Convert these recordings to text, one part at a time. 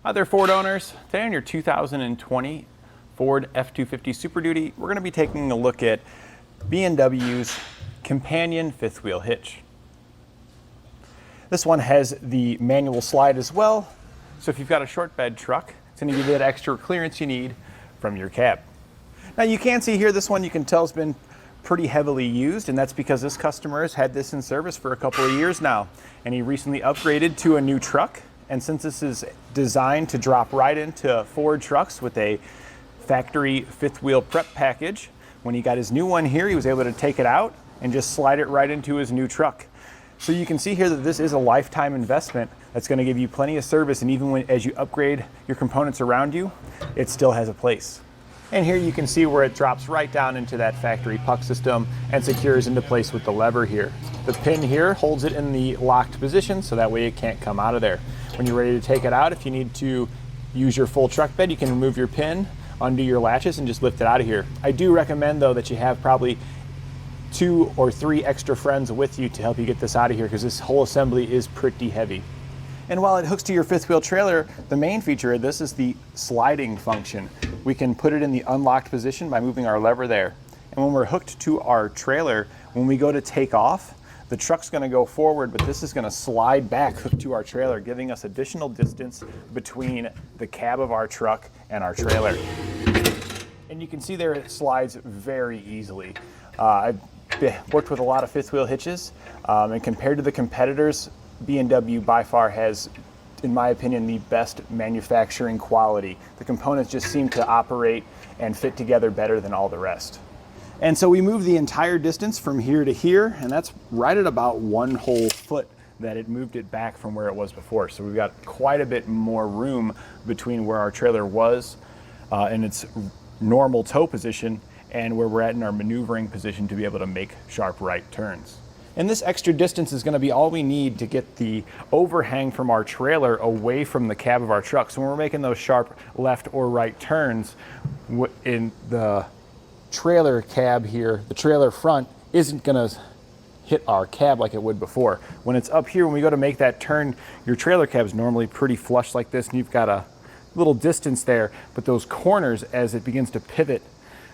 Hi there, Ford owners. Today on your 2020 Ford F-250 Super Duty, we're going to be taking a look at B&W's companion fifth wheel hitch. This one has the manual slide as well, so if you've got a short bed truck, it's going to give you that extra clearance you need from your cab. Now you can see here, this one you can tell has been pretty heavily used, and that's because this customer has had this in service for a couple of years now, and he recently upgraded to a new truck. And since this is designed to drop right into Ford trucks with a factory fifth wheel prep package, when he got his new one here, he was able to take it out and just slide it right into his new truck. So you can see here that this is a lifetime investment that's going to give you plenty of service, and even as you upgrade your components around you, it still has a place. And here you can see where it drops right down into that factory puck system and secures into place with the lever here. The pin here holds it in the locked position, so that way it can't come out of there. When you're ready to take it out, if you need to use your full truck bed, you can remove your pin, undo your latches, and just lift it out of here. I do recommend, though, that you have probably 2 or 3 extra friends with you to help you get this out of here, because this whole assembly is pretty heavy. And while it hooks to your fifth wheel trailer, the main feature of this is the sliding function. We can put it in the unlocked position by moving our lever there. And when we're hooked to our trailer, when we go to take off, the truck's going to go forward, but this is going to slide back hooked to our trailer, giving us additional distance between the cab of our truck and our trailer. And you can see there it slides very easily. I've worked with a lot of fifth wheel hitches, and compared to the competitors, B&W by far has, in my opinion, the best manufacturing quality. The components just seem to operate and fit together better than all the rest. And so we moved the entire distance from here to here, and that's right at about 1 whole foot that it moved it back from where it was before. So we've got quite a bit more room between where our trailer was in its normal tow position and where we're at in our maneuvering position to be able to make sharp right turns. And this extra distance is going to be all we need to get the overhang from our trailer away from the cab of our truck. So when we're making those sharp left or right turns, in the trailer cab here, the trailer front isn't going to hit our cab like it would before. When it's up here, when we go to make that turn, your trailer cab is normally pretty flush like this, and you've got a little distance there, but those corners, as it begins to pivot,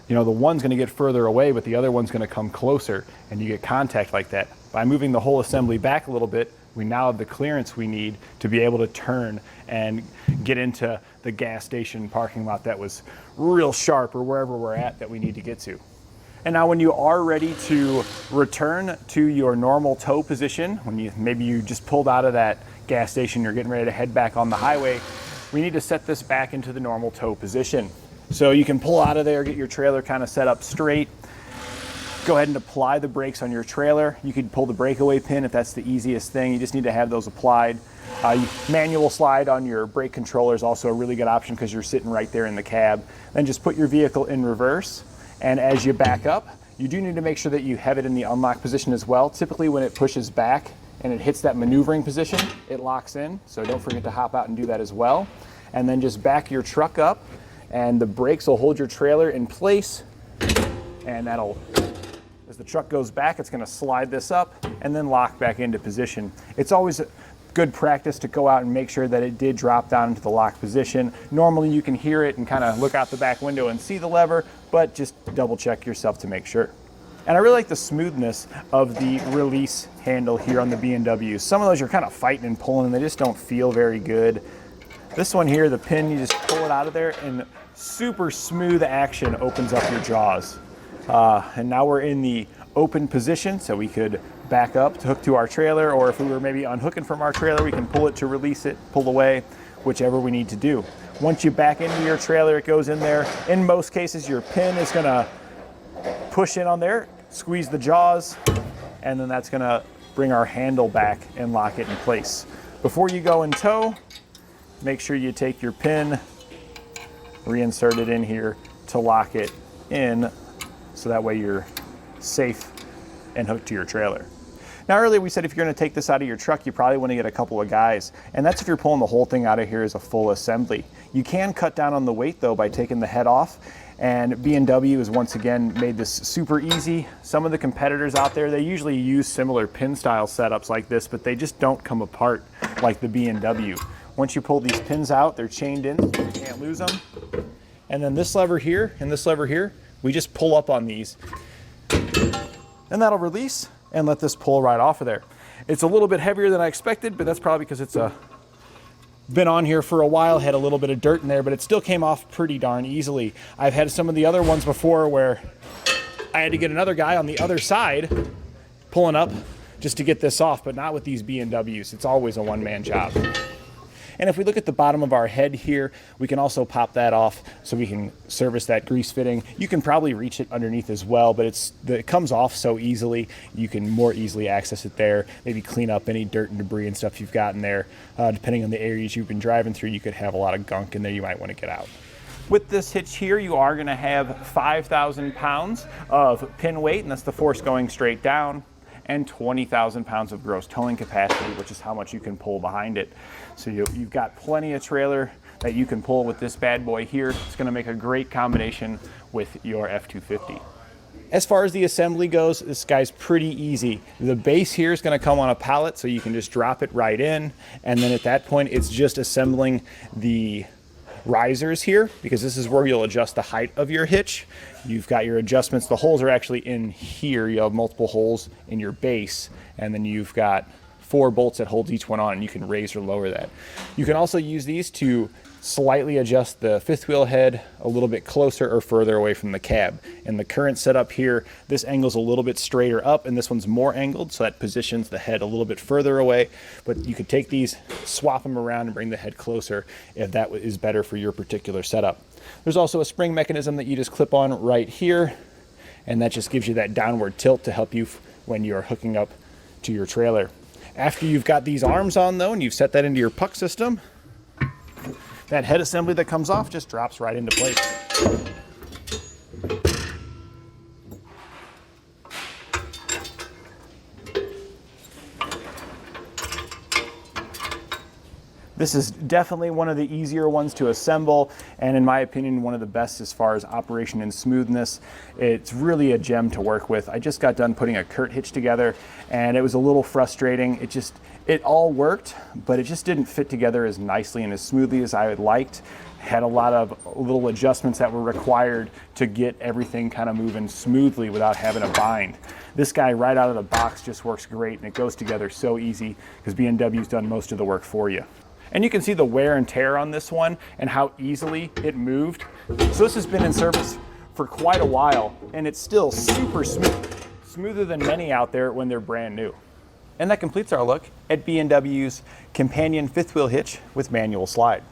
you know, the one's going to get further away, but the other one's going to come closer, and you get contact like that. By moving the whole assembly back a little bit, we now have the clearance we need to be able to turn and get into the gas station parking lot that was real sharp, or wherever we're at that we need to get to. And now when you are ready to return to your normal tow position, when maybe you just pulled out of that gas station, you're getting ready to head back on the highway, we need to set this back into the normal tow position. So you can pull out of there, get your trailer kind of set up straight. Go ahead and apply the brakes on your trailer. You could pull the breakaway pin if that's the easiest thing. You just need to have those applied. Manual slide on your brake controller is also a really good option because you're sitting right there in the cab. Then just put your vehicle in reverse, and as you back up, you do need to make sure that you have it in the unlock position as well. Typically when it pushes back and it hits that maneuvering position, it locks in, so don't forget to hop out and do that as well. And then just back your truck up, and the brakes will hold your trailer in place, and that'll, as the truck goes back, it's going to slide this up and then lock back into position. It's always good practice to go out and make sure that it did drop down into the locked position. Normally you can hear it and kind of look out the back window and see the lever, but just double check yourself to make sure. And I really like the smoothness of the release handle here on the B&W. Some of those you're kind of fighting and pulling and they just don't feel very good. This one here, the pin, you just pull it out of there and super smooth action opens up your jaws. And now we're in the open position, so we could back up to hook to our trailer, or if we were maybe unhooking from our trailer, we can pull it to release it, pull away, whichever we need to do. Once you back into your trailer, it goes in there. In most cases, your pin is going to push in on there, squeeze the jaws, and then that's going to bring our handle back and lock it in place. Before you go in tow, make sure you take your pin, reinsert it in here to lock it in, so that way you're safe and hooked to your trailer. Now earlier we said if you're going to take this out of your truck, you probably want to get a couple of guys, and that's if you're pulling the whole thing out of here as a full assembly. You can cut down on the weight though by taking the head off, and B&W has once again made this super easy. Some of the competitors out there, they usually use similar pin style setups like this, but they just don't come apart like the B&W. Once you pull these pins out, they're chained in, so you can't lose them. And then this lever here and this lever here, we just pull up on these. And that'll release and let this pull right off of there. It's a little bit heavier than I expected, but that's probably because it's been on here for a while, had a little bit of dirt in there, but it still came off pretty darn easily. I've had some of the other ones before where I had to get another guy on the other side pulling up just to get this off, but not with these B&Ws. It's always a one-man job. And if we look at the bottom of our head here, we can also pop that off so we can service that grease fitting. You can probably reach it underneath as well, but it comes off so easily, you can more easily access it there. Maybe clean up any dirt and debris and stuff you've got in there. Depending on the areas you've been driving through, you could have a lot of gunk in there you might want to get out. With this hitch here, you are going to have 5,000 pounds of pin weight, and that's the force going straight down, and 20,000 pounds of gross towing capacity, which is how much you can pull behind it. So you've got plenty of trailer that you can pull with this bad boy here. It's going to make a great combination with your F-250. As far as the assembly goes, this guy's pretty easy. The base here is going to come on a pallet, so you can just drop it right in, and then at that point it's just assembling the risers here, because this is where you'll adjust the height of your hitch. You've got your adjustments. The holes are actually in here. You have multiple holes in your base, and then you've got 4 bolts that hold each one on, and you can raise or lower that. You can also use these to slightly adjust the fifth wheel head a little bit closer or further away from the cab. In the current setup here, this angle's a little bit straighter up and this one's more angled, so that positions the head a little bit further away. But you could take these, swap them around and bring the head closer if that is better for your particular setup. There's also a spring mechanism that you just clip on right here, and that just gives you that downward tilt to help you when you're hooking up to your trailer. After you've got these arms on though, and you've set that into your puck system, that head assembly that comes off just drops right into place. This is definitely one of the easier ones to assemble, and in my opinion, one of the best as far as operation and smoothness. It's really a gem to work with. I just got done putting a Kurt hitch together, and it was a little frustrating. It all worked, but it just didn't fit together as nicely and as smoothly as I had liked. Had a lot of little adjustments that were required to get everything kind of moving smoothly without having a bind. This guy right out of the box just works great, and it goes together so easy because B&W's done most of the work for you. And you can see the wear and tear on this one and how easily it moved. So this has been in service for quite a while, and it's still super smooth, smoother than many out there when they're brand new. And that completes our look at B&W's companion fifth wheel hitch with manual slide.